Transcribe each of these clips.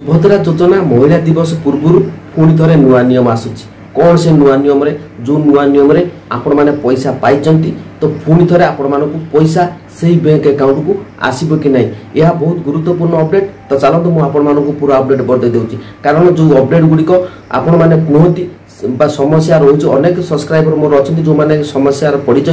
सुभद्रा योजना महिला दिवस पूर्व पुणी थे नुआ नियम आसूची कौन से नुआ नियम रे जो नुआ नियम रे आपण माने पैसा पाई तो पुणी थे आपण मानक पैसा से बैंक अकाउंट को आसीबो कि नहीं यह बहुत गुरुत्वपूर्ण अपडेट। तो चलते मुझे आपण मानक पूरा अपडेट बतई दूसरी कारण जो अपडेट गुड़िक आपण माने कहती समस्या रोच अनेक सब्सक्राइबर मोर अच्छा जो मैंने समस्या पड़ी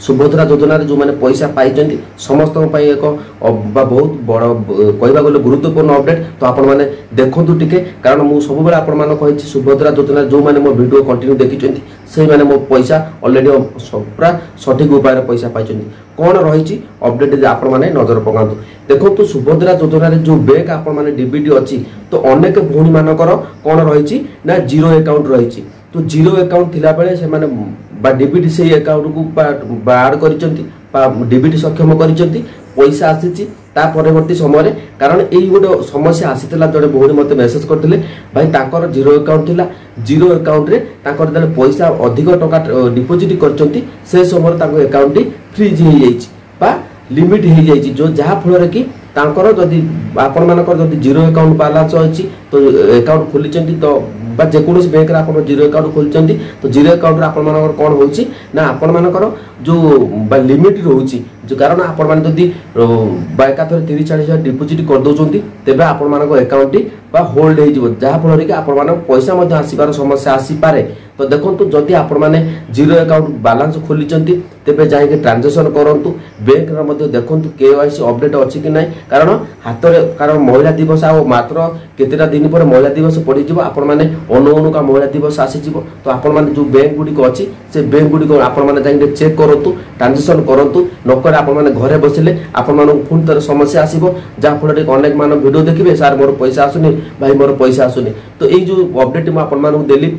सुभद्रा योजना जो मैंने पैसा पाई समस्त एक बहुत बड़ कहवा गले गुरुत्वपूर्ण अपडेट। तो आपण मैंने देखु टिके कारण मुझे सब कही सुभद्रा योजना जो मैंने मो वीडियो कंटिन्यू देखी से मैंने मो पैसा ऑलरेडी पूरा सठिक उपाय पैसा पाई कौन रही अपडेट आपण मैंने नजर पकातु। देखो सुभद्रा योजना जो बैंक आपण मैंने डीबीटी अच्छी तो अनेक भौणी मानकर कौन रही ना जीरो अकाउंट रही तो जीरो अकाउंट थिला बेले से माने डीबीटी से अकाउंट को आड कर डीबीटी सक्षम कर पैसा आसी ता परवर्ती समय कारण यही गोटे समस्या आसीला जड़े भौणी मत मेसेज करते भाई ताकर जीरो अकाउंट थिला जीरो अकाउंट रे ताकर जड़े पैसा अधिक टका डिपोजिट कर से समय अकाउंट फ्रीज हो जाइए लिमिट हो जाइए जो जहाँ फल कि तांकर जदि आपण मानकर जदि जीरो अकाउंट बैलेंस अच्छी तो अकाउंट खोली तो जेकोसी बैंक आप जीरो अकाउंट खोली तो जीरो अकाउंट आपण मानकर कौन होची ना आपण मानकर जो लिमिट रोची जो कारण आपण माने जदि एकाथर 30-40 डिपोजिट कर दउचंती तेबे आपण मानक अकाउंट होल्ड हो जिवो जहाँ फल कि आपण मानक पैसा मध्य आसीबार समस्या आसी पारे। तो देखो जदि आपण माने जीरो अकाउंट बैलेंस खोली तेबे जाइके ट्रांजैक्शन करंतु बैंक रे मध्य देखंतु केवाईसी अपडेट अछि कि नाही कारण हाथ रे कारण महिला दिवस आ मात्र केतेटा दिन पर महिला दिवस पड़ी जिवो आपण माने अनुका महिला दिवस आसी जिवो तो आपण माने जो बैंक गुडी को अछि से बैंक गुडी को आपण माने जाइके चेक करंतु ट्रांजैक्शन करंतु नकर आपण माने घरे बसिले आपण माने पुन तर समस्या आसीबो जा फल अनेक मान वीडियो देखिबे सार मोर पैसा आसुनी भाई मोर पैसा आसुनी। तो यही जो अपडेट मु आपण मानू देली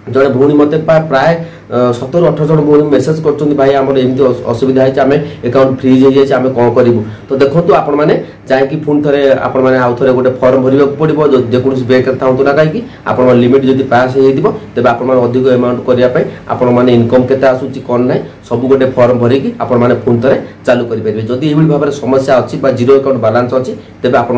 जड़े भौणी मत प्राय 17-18 जन भौणी मेसेज कर भाई आम एमती असुविधा है अकाउंट फ्रीज हो जाए कौन करूँ। तो देखो आपण मैंने जाकि पुणी थे आपण मैंने आउ थे गोटे फर्म भरवा पड़ो जेकोसी बैंक था ना कहीं आप लिमिट जब पास हो तेज आप अधिक अमाउंट करने आपण मैंने इनकम केते आसूची कौन ना सब गोटे फर्म भरिकी आपण मैंने पुणी थे चालू करेंगे जदि ये भाव में समस्या अच्छी जीरो अकाउंट बैलेंस अच्छी तेज आप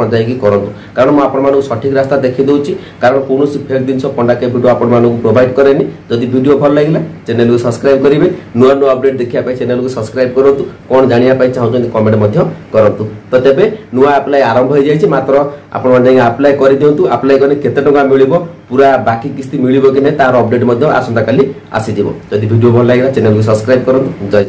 करूँ कारण मुझे आपण सठिक रास्ता देखी दूसरी कारण कौन फेक जिन पंडा के वीडियो आपण प्रोवाइड करेनि। जदि वीडियो भल लगे चैनल को सब्सक्राइब करेंगे नुआ नुआ अपडेट देखा चैनल को सब्सक्राइब करूँ कौन जानापी चाहते कमेंट करूँ। तो तेबे नुआ अप्लाई आरंभ हो जाए मात्र आपड़ अप्लाई कर दिंतु अप्लाई कले केते टंका मिलिबो पूरा बाकी किस्ती मिलिबो कि नहीं तार अपडेट आसंता काली आसीजिवो। जदि वीडियो भल लगे चैनल को सब्सक्राइब करूँ। जय।